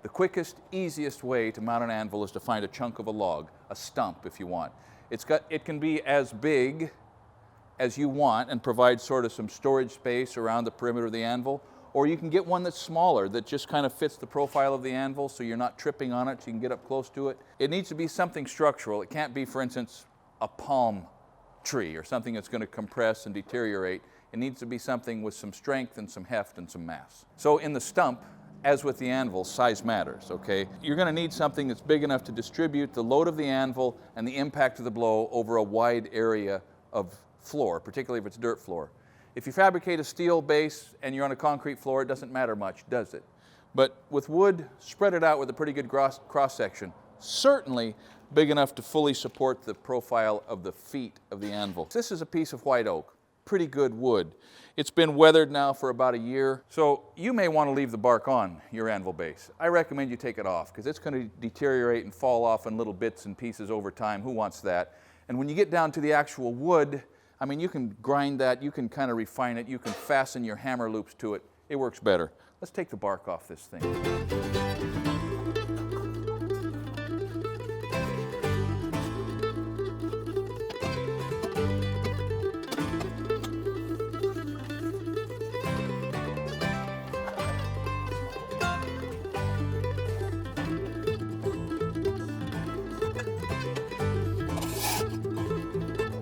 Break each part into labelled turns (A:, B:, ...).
A: The quickest, easiest way to mount an anvil is to find a chunk of a log, a stump if you want. It can be as big as you want and provide sort of some storage space around the perimeter of the anvil, or you can get one that's smaller that just kind of fits the profile of the anvil so you're not tripping on it, so you can get up close to it. It needs to be something structural. It can't be, for instance, a palm tree or something that's going to compress and deteriorate. It needs to be something with some strength and some heft and some mass. So in the stump, as with the anvil, size matters, okay? You're going to need something that's big enough to distribute the load of the anvil and the impact of the blow over a wide area of floor, particularly if it's dirt floor. If you fabricate a steel base and you're on a concrete floor, it doesn't matter much, does it? But with wood, spread it out with a pretty good cross-section, certainly big enough to fully support the profile of the feet of the anvil. This is a piece of white oak, pretty good wood. It's been weathered now for about a year, so you may want to leave the bark on your anvil base. I recommend you take it off because it's going to deteriorate and fall off in little bits and pieces over time. Who wants that? And when you get down to the actual wood, I mean, you can grind that, you can kind of refine it, you can fasten your hammer loops to it. It works better. Let's take the bark off this thing.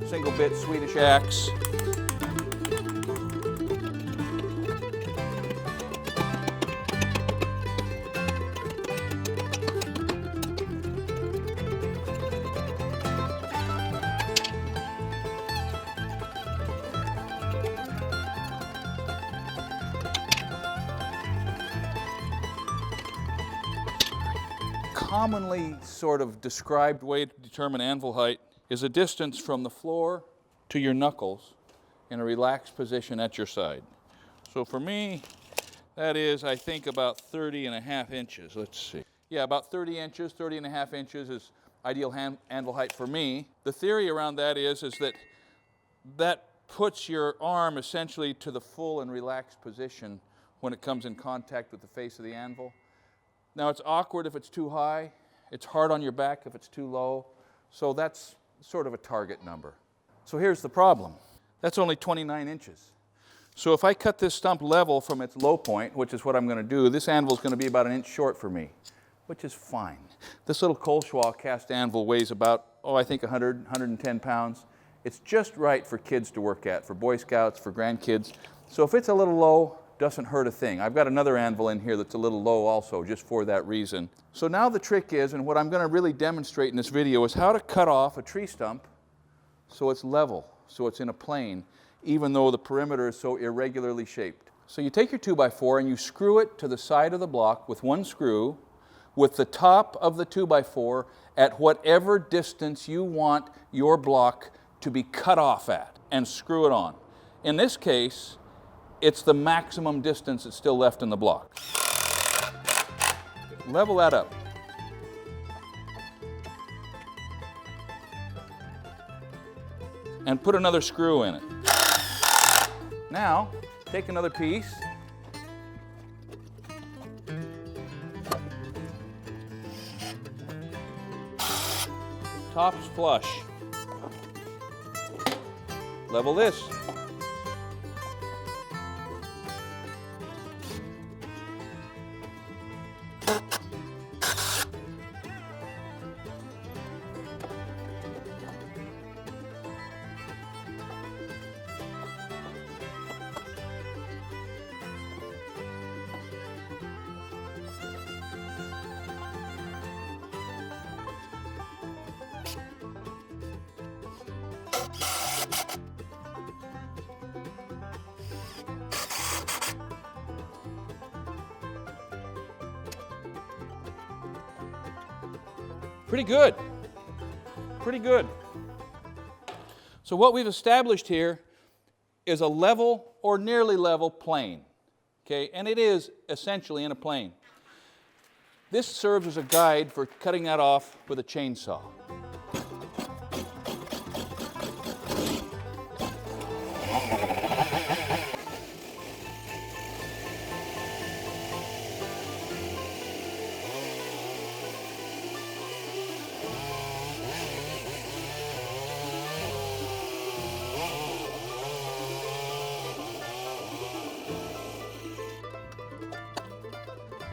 A: Single bit Swedish axe. Commonly sort of described way to determine anvil height is a distance from the floor to your knuckles in a relaxed position at your side. So for me, that is, I think, about 30.5 inches. Let's see. Yeah, about 30 inches, 30.5 inches is ideal anvil height for me. The theory around that is that puts your arm essentially to the full and relaxed position when it comes in contact with the face of the anvil. Now, it's awkward if it's too high. It's hard on your back if it's too low. So that's sort of a target number. So here's the problem. That's only 29 inches. So if I cut this stump level from its low point, which is what I'm going to do, this anvil is going to be about an inch short for me, which is fine. This little Kolschwa cast anvil weighs about, I think 100, 110 pounds. It's just right for kids to work at, for Boy Scouts, for grandkids. So if it's a little low, doesn't hurt a thing. I've got another anvil in here that's a little low also, just for that reason. So now the trick is, and what I'm going to really demonstrate in this video, is how to cut off a tree stump so it's level, so it's in a plane, even though the perimeter is so irregularly shaped. So you take your 2x4 and you screw it to the side of the block with one screw, with the top of the 2x4 at whatever distance you want your block to be cut off at, and screw it on. In this case, it's the maximum distance that's still left in the block. Level that up. And put another screw in it. Now, take another piece. Top's flush. Level this. Pretty good. Pretty good. So what we've established here is a level or nearly level plane. Okay, and it is essentially in a plane. This serves as a guide for cutting that off with a chainsaw.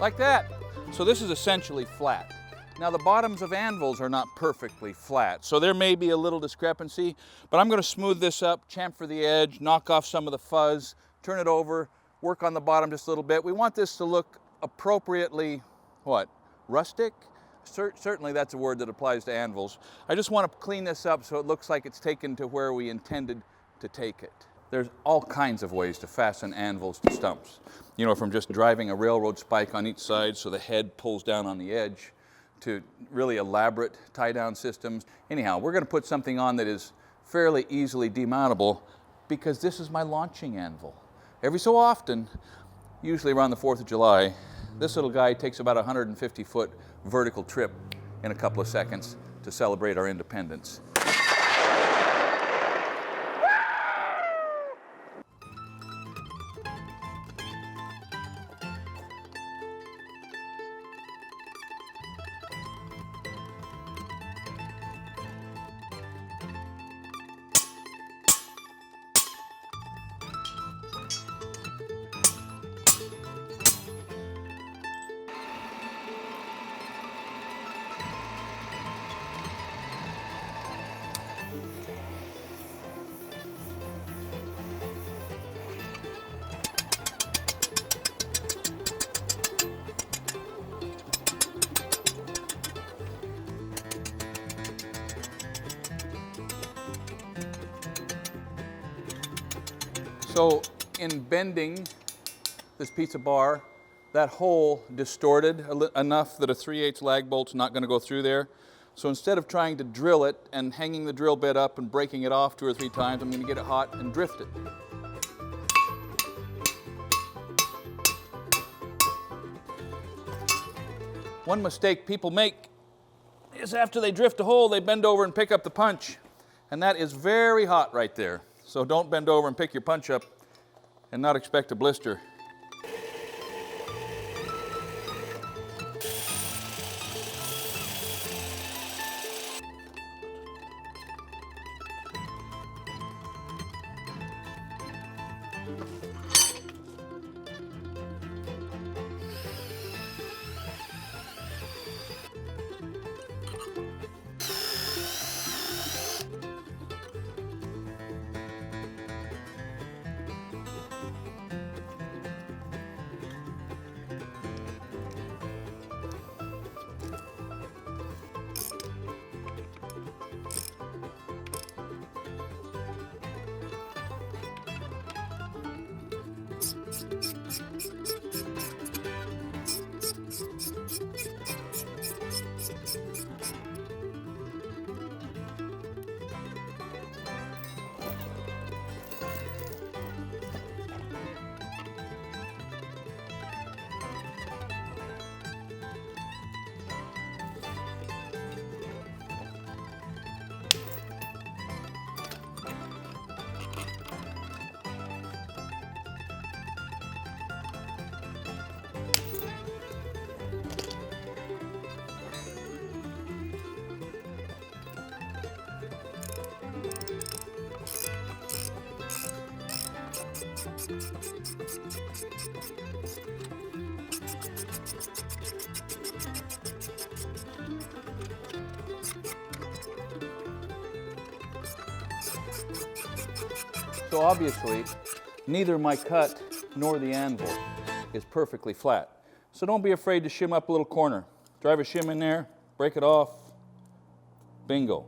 A: like that. So this is essentially flat. Now the bottoms of anvils are not perfectly flat, so there may be a little discrepancy, but I'm going to smooth this up, chamfer the edge, knock off some of the fuzz, turn it over, work on the bottom just a little bit. We want this to look appropriately, what, rustic? Certainly that's a word that applies to anvils. I just want to clean this up so it looks like it's taken to where we intended to take it. There's all kinds of ways to fasten anvils to stumps. You know, from just driving a railroad spike on each side so the head pulls down on the edge, to really elaborate tie-down systems. Anyhow, we're going to put something on that is fairly easily demountable because this is my launching anvil. Every so often, usually around the 4th of July, this little guy takes about a 150-foot vertical trip in a couple of seconds to celebrate our independence. So in bending this piece of bar, that hole distorted enough that a 3/8 lag bolt's not going to go through there. So instead of trying to drill it and hanging the drill bit up and breaking it off 2 or 3 times, I'm going to get it hot and drift it. One mistake people make is after they drift a hole, they bend over and pick up the punch. And that is very hot right there. So don't bend over and pick your punch up and not expect a blister. So obviously, neither my cut nor the anvil is perfectly flat. So don't be afraid to shim up a little corner. Drive a shim in there, break it off, bingo.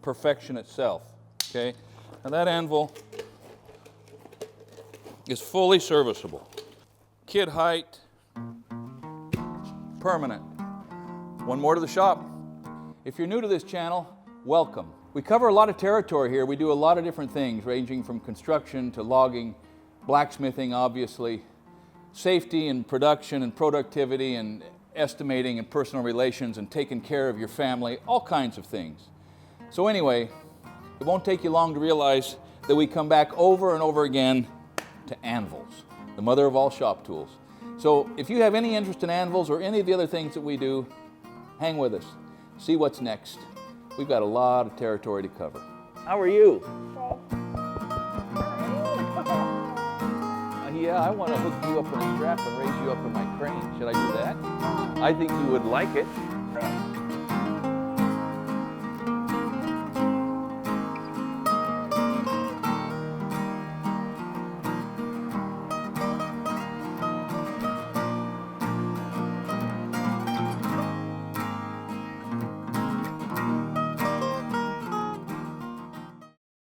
A: Perfection itself, okay? Now that anvil is fully serviceable. Kid height, permanent. One more to the shop. If you're new to this channel, welcome. We cover a lot of territory here. We do a lot of different things, ranging from construction to logging, blacksmithing, obviously, safety and production and productivity and estimating and personal relations and taking care of your family, all kinds of things. So anyway, it won't take you long to realize that we come back over and over again to anvils, the mother of all shop tools. So if you have any interest in anvils or any of the other things that we do, hang with us. See what's next. We've got a lot of territory to cover. How are you? He yeah, I want to hook you up in a strap and raise you up in my crane. Should I do that? I think you would like it.